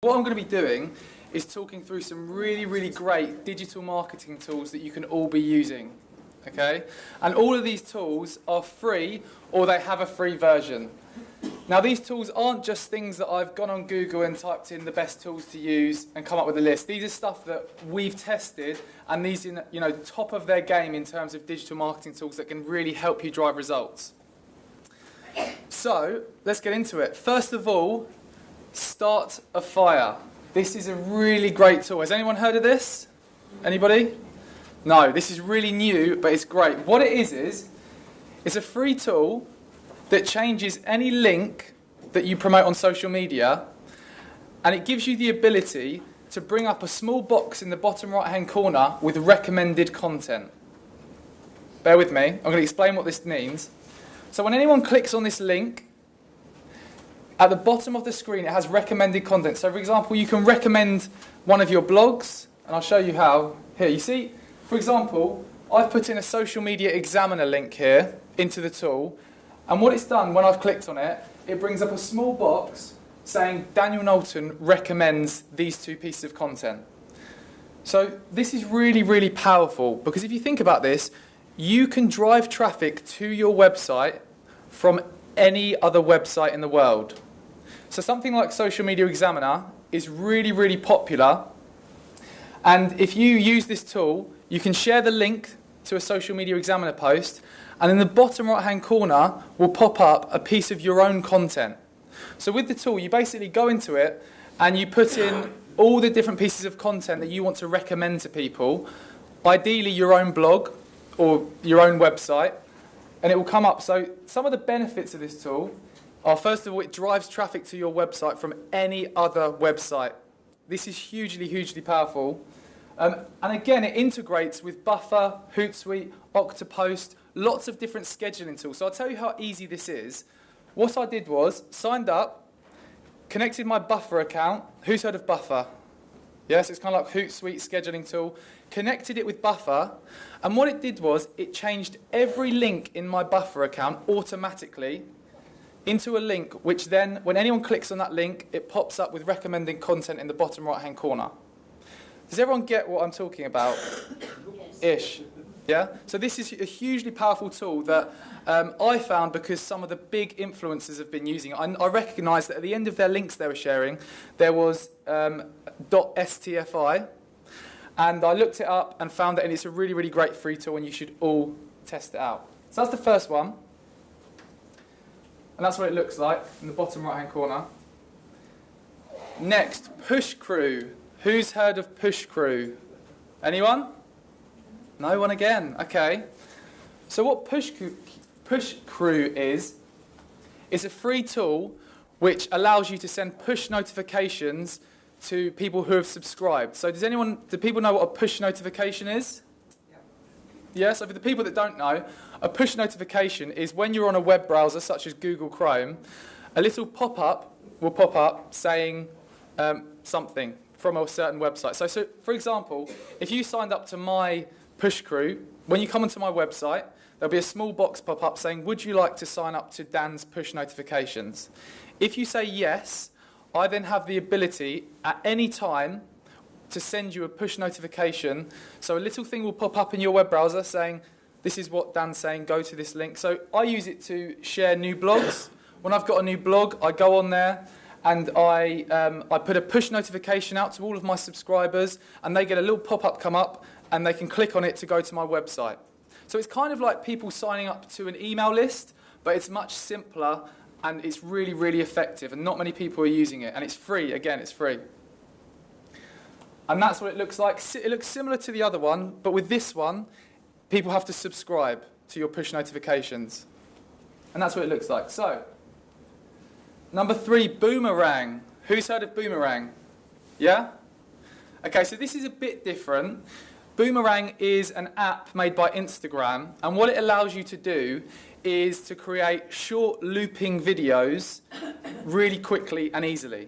What I'm going to be doing is talking through some really great digital marketing tools that you can all be using, okay? And all of these tools are free, or they have a free version. Now, these tools aren't just things that I've gone on Google and typed in the best tools to use and come up with a list. These are stuff that we've tested, and these are, top of their game in terms of digital marketing tools that can really help you drive results. So, let's get into it. First of all, Start a Fire. This is a really great tool. Has anyone heard of this? Anybody? No, this is really new, but it's great. What it is it's a free tool that changes any link that you promote on social media, and it gives you the ability to bring up a small box in the bottom right-hand corner with recommended content. Bear with me. I'm going to explain what this means. So when anyone clicks on this link, at the bottom of the screen, it has recommended content. So, for example, you can recommend one of your blogs, and I'll show you how. Here, you see, for example, I've put in a social media examiner link here into the tool, and what it's done when I've clicked on it, it brings up a small box saying Daniel Knowlton recommends these two pieces of content. So this is really powerful, because if you think about this, you can drive traffic to your website from any other website in the world. So something like Social Media Examiner is really popular, and if you use this tool, you can share the link to a Social Media Examiner post, and in the bottom right hand corner will pop up a piece of your own content. So with the tool, you basically go into it and you put in all the different pieces of content that you want to recommend to people, ideally your own blog or your own website, and it will come up. So some of the benefits of this tool are, first of all, it drives traffic to your website from any other website. This is hugely powerful. And again, it integrates with Buffer, Hootsuite, Octopost, lots of different scheduling tools. So I'll tell you how easy this is. What I did was, signed up, connected my Buffer account. Who's heard of Buffer? Yes, it's kind of like Hootsuite scheduling tool. Connected it with Buffer, and what it did was it changed every link in my Buffer account automatically into a link which then, when anyone clicks on that link, it pops up with recommended content in the bottom right-hand corner. Does everyone get what I'm talking about? Ish. Yeah? So this is a hugely powerful tool that I found because some of the big influencers have been using it. I recognised that at the end of their links they were sharing, there was .stfi, and I looked it up and found that it's a really great free tool, and you should all test it out. So that's the first one. And that's what it looks like in the bottom right-hand corner. Next, Push Crew. Who's heard of Push Crew? Anyone? No one again. Okay. So what Push Crew is a free tool which allows you to send push notifications to people who have subscribed. So do people know what a push notification is? Yeah, so for the people that don't know, a push notification is when you're on a web browser such as Google Chrome, a little pop-up will pop up saying something from a certain website. So for example, if you signed up to my Push Crew, when you come onto my website, there'll be a small box pop up saying, would you like to sign up to Dan's push notifications? If you say yes, I then have the ability at any time to send you a push notification. So a little thing will pop up in your web browser saying, this is what Dan's saying, go to this link. So I use it to share new blogs. When I've got a new blog, I go on there and I put a push notification out to all of my subscribers, and they get a little pop-up come up and they can click on it to go to my website. So it's kind of like people signing up to an email list, but it's much simpler and it's really effective, and not many people are using it, and it's free. Again, it's free. And that's what it looks like. It looks similar to the other one, but with this one, people have to subscribe to your push notifications. And that's what it looks like. So, number 3, Boomerang. Who's heard of Boomerang? Yeah? Okay, so this is a bit different. Boomerang is an app made by Instagram, and what it allows you to do is to create short looping videos really quickly and easily.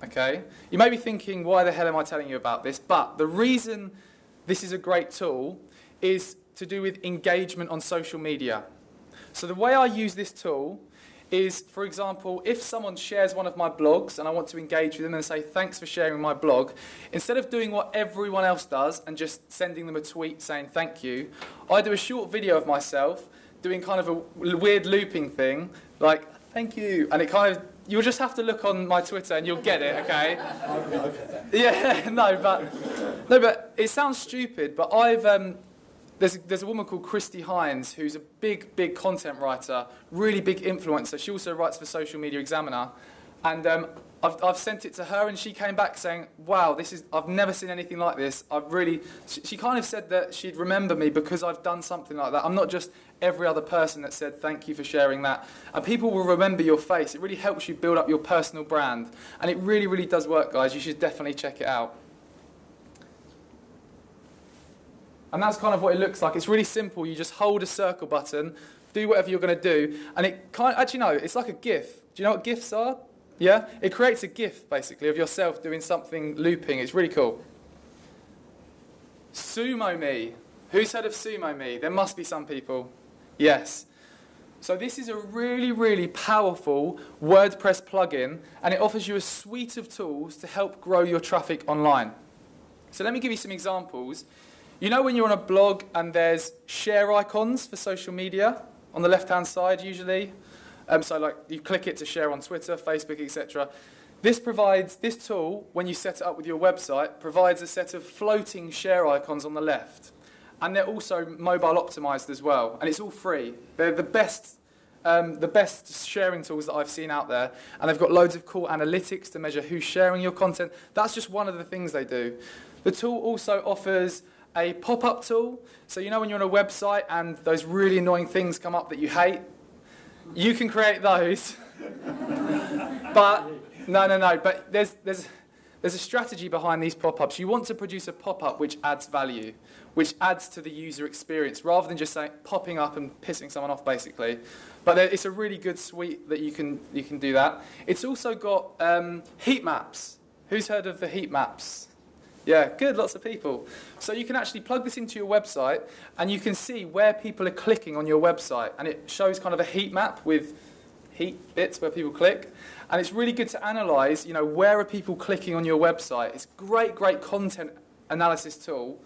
Okay? You may be thinking, why the hell am I telling you about this? But the reason this is a great tool is to do with engagement on social media. So the way I use this tool is, for example, if someone shares one of my blogs and I want to engage with them and say, thanks for sharing my blog, instead of doing what everyone else does and just sending them a tweet saying thank you, I do a short video of myself doing kind of a weird looping thing, like, thank you, and it kind of, you'll just have to look on my Twitter and you'll get it, okay? Yeah, no, but it sounds stupid, but there's a woman called Christy Hines who's a big content writer, really big influencer. She also writes for Social Media Examiner, and I've sent it to her, and she came back saying, "Wow, I've never seen anything like this. She kind of said that she'd remember me because I've done something like that. I'm not just every other person that said thank you for sharing that. And people will remember your face. It really helps you build up your personal brand, and it really does work, guys. You should definitely check it out." And that's kind of what it looks like. It's really simple. You just hold a circle button, do whatever you're going to do, and it kind of, actually no, it's like a GIF. Do you know what GIFs are? Yeah? It creates a GIF, basically, of yourself doing something looping. It's really cool. Sumo Me. Who's heard of Sumo Me? There must be some people. Yes. So this is a really powerful WordPress plugin, and it offers you a suite of tools to help grow your traffic online. So let me give you some examples. You know when you're on a blog and there's share icons for social media on the left-hand side usually? So like you click it to share on Twitter, Facebook, etc. This tool, when you set it up with your website, provides a set of floating share icons on the left. And they're also mobile optimized as well. And it's all free. They're the best sharing tools that I've seen out there. And they've got loads of cool analytics to measure who's sharing your content. That's just one of the things they do. The tool also offers a pop-up tool. So you know when you're on a website and those really annoying things come up that you hate? You can create those. But no. But there's a strategy behind these pop-ups. You want to produce a pop-up which adds value, which adds to the user experience, rather than just popping up and pissing someone off, basically. But it's a really good suite that you can do that. It's also got heat maps. Who's heard of the heat maps? Yeah, good, lots of people. So you can actually plug this into your website, and you can see where people are clicking on your website, and it shows kind of a heat map with heat bits where people click. And it's really good to analyze, where are people clicking on your website. It's a great content analysis tool,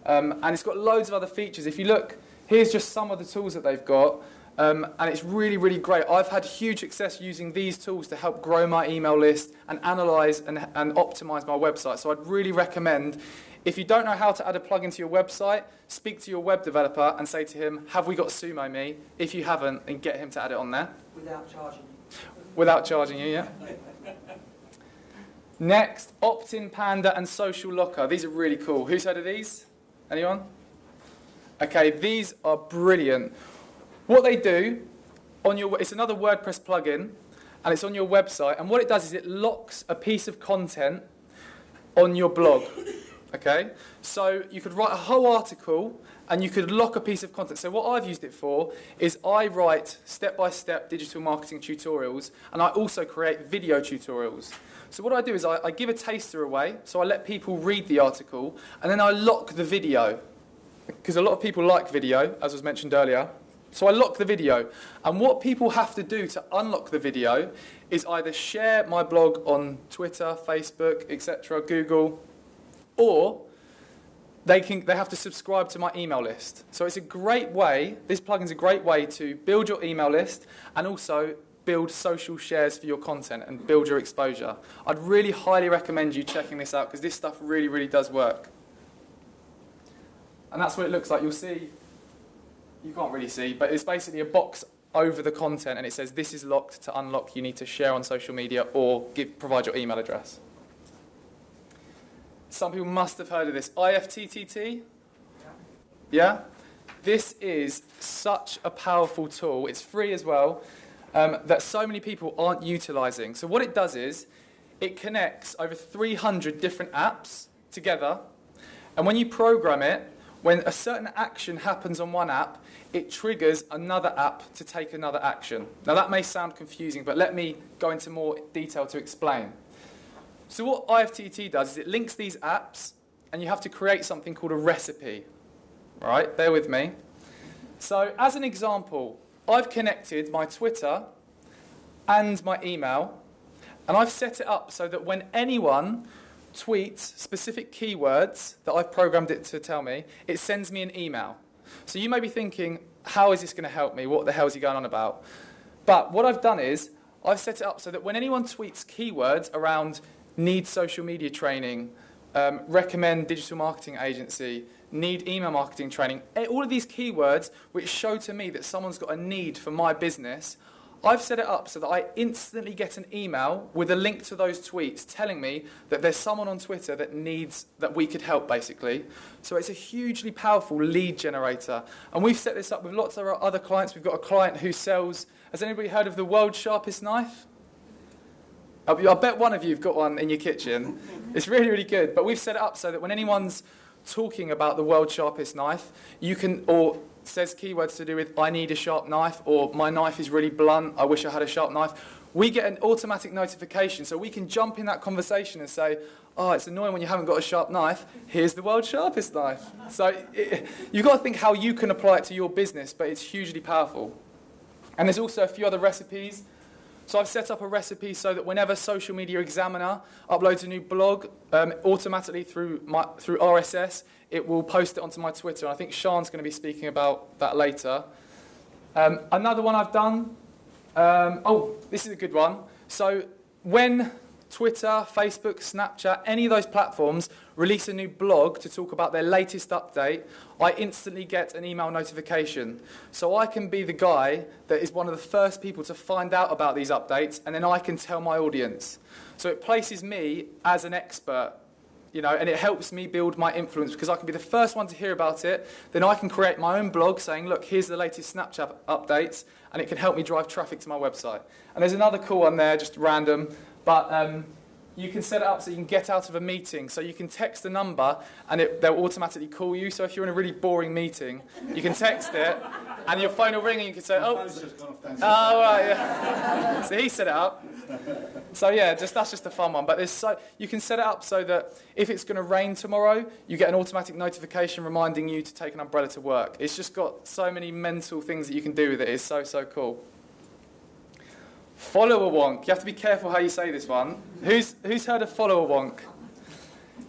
and it's got loads of other features. If you look, here's just some of the tools that they've got, and it's really great. I've had huge success using these tools to help grow my email list and analyze and optimize my website. So I'd really recommend, if you don't know how to add a plugin to your website, speak to your web developer and say to him, have we got Sumo Me? If you haven't, and get him to add it on there. Without charging you. Without charging you, yeah. Next, Opt-in Panda and Social Locker. These are really cool. Who's heard of these? Anyone? Okay, these are brilliant. What they do, it's another WordPress plugin, and it's on your website, and what it does is it locks a piece of content on your blog, okay? So you could write a whole article, and you could lock a piece of content. So what I've used it for is I write step-by-step digital marketing tutorials, and I also create video tutorials. So what I do is I give a taster away, so I let people read the article, and then I lock the video, because a lot of people like video, as was mentioned earlier. So I lock the video, and what people have to do to unlock the video is either share my blog on Twitter, Facebook, etc., Google, or they have to subscribe to my email list. So it's a great way, this plugin's a great way to build your email list and also build social shares for your content and build your exposure. I'd really highly recommend you checking this out because this stuff really does work. And that's what it looks like. You'll see. You can't really see, but it's basically a box over the content, and it says this is locked. To unlock, you need to share on social media or provide your email address. Some people must have heard of this. Ifttt? Yeah? This is such a powerful tool. It's free as well, that so many people aren't utilizing. So what it does is it connects over 300 different apps together, and when you program it, when a certain action happens on one app, it triggers another app to take another action. Now that may sound confusing, but let me go into more detail to explain. So what Ifttt does is it links these apps, and you have to create something called a recipe. All right, bear with me. So as an example, I've connected my Twitter and my email. And I've set it up so that when anyone tweets specific keywords that I've programmed it to tell me, it sends me an email. So you may be thinking, how is this going to help me? What the hell is he going on about? But what I've done is, I've set it up so that when anyone tweets keywords around need social media training, recommend digital marketing agency, need email marketing training, all of these keywords which show to me that someone's got a need for my business, I've set it up so that I instantly get an email with a link to those tweets telling me that there's someone on Twitter that needs, that we could help basically. So it's a hugely powerful lead generator. And we've set this up with lots of our other clients. We've got a client who sells, has anybody heard of the world's sharpest knife? I bet one of you have got one in your kitchen. It's really, really good. But we've set it up so that when anyone's talking about the world's sharpest knife, you can, or says keywords to do with, I need a sharp knife, or my knife is really blunt, I wish I had a sharp knife, we get an automatic notification. So we can jump in that conversation and say, oh, it's annoying when you haven't got a sharp knife, here's the world's sharpest knife. So you've got to think how you can apply it to your business, but it's hugely powerful. And there's also a few other recipes. So I've set up a recipe so that whenever Social Media Examiner uploads a new blog, automatically through RSS, it will post it onto my Twitter. And I think Sean's going to be speaking about that later. Another one I've done, this is a good one. So when Twitter, Facebook, Snapchat, any of those platforms release a new blog to talk about their latest update, I instantly get an email notification. So I can be the guy that is one of the first people to find out about these updates, and then I can tell my audience. So it places me as an expert, you know, and it helps me build my influence because I can be the first one to hear about it. Then I can create my own blog saying, look, here's the latest Snapchat updates, and it can help me drive traffic to my website. And there's another cool one there, just random. But you can set it up so you can get out of a meeting. So you can text a number and they'll automatically call you. So if you're in a really boring meeting, you can text it and your phone will ring and you can say, oh, right, yeah. So he set it up. So yeah, that's just a fun one. But you can set it up so that if it's going to rain tomorrow, you get an automatic notification reminding you to take an umbrella to work. It's just got so many mental things that you can do with it. It's so, so cool. Followerwonk. You have to be careful how you say this one. Who's heard of Followerwonk?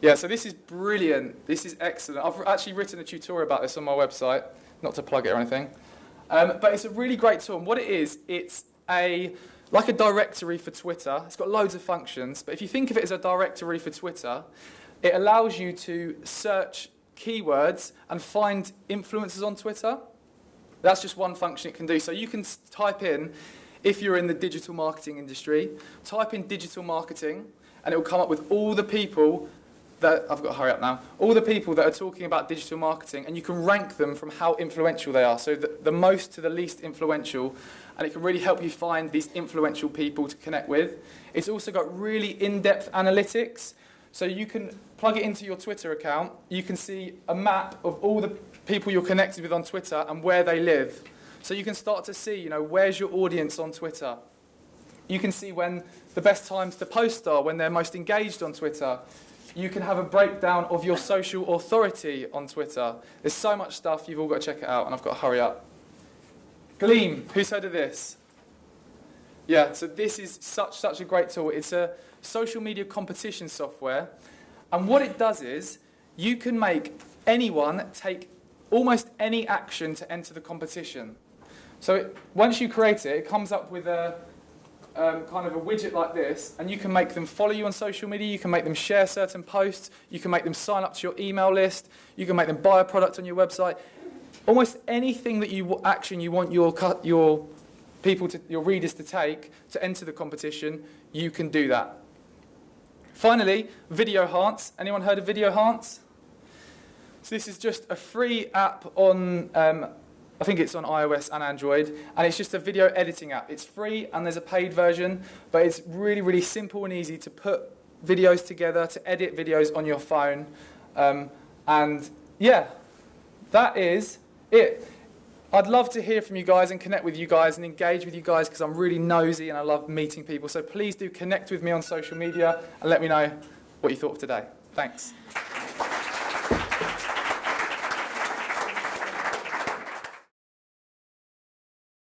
Yeah, so this is brilliant. This is excellent. I've actually written a tutorial about this on my website, not to plug it or anything. But it's a really great tool. And what it is, it's like a directory for Twitter. It's got loads of functions. But if you think of it as a directory for Twitter, it allows you to search keywords and find influencers on Twitter. That's just one function it can do. So you can type in, if you're in the digital marketing industry, type in digital marketing, and it will come up with all the people that, I've got to hurry up now, all the people that are talking about digital marketing, and you can rank them from how influential they are, so the most to the least influential, and it can really help you find these influential people to connect with. It's also got really in-depth analytics, so you can plug it into your Twitter account, you can see a map of all the people you're connected with on Twitter and where they live. So you can start to see, you know, where's your audience on Twitter. You can see when the best times to post are, when they're most engaged on Twitter. You can have a breakdown of your social authority on Twitter. There's so much stuff, you've all got to check it out, and I've got to hurry up. Gleam, who's heard of this? Yeah, so this is such a great tool. It's a social media competition software, and what it does is you can make anyone take almost any action to enter the competition. So once you create it, it comes up with a kind of a widget like this, and you can make them follow you on social media, you can make them share certain posts, you can make them sign up to your email list, you can make them buy a product on your website. Almost anything that you want your people to, your readers to take to enter the competition, you can do that. Finally, Video Hearts. Anyone heard of Video Hearts? So this is just a free app on, I think it's on iOS and Android, and it's just a video editing app. It's free and there's a paid version, but it's really, really simple and easy to put videos together, to edit videos on your phone. And yeah, that is it. I'd love to hear from you guys and connect with you guys and engage with you guys because I'm really nosy and I love meeting people. So please do connect with me on social media and let me know what you thought of today. Thanks.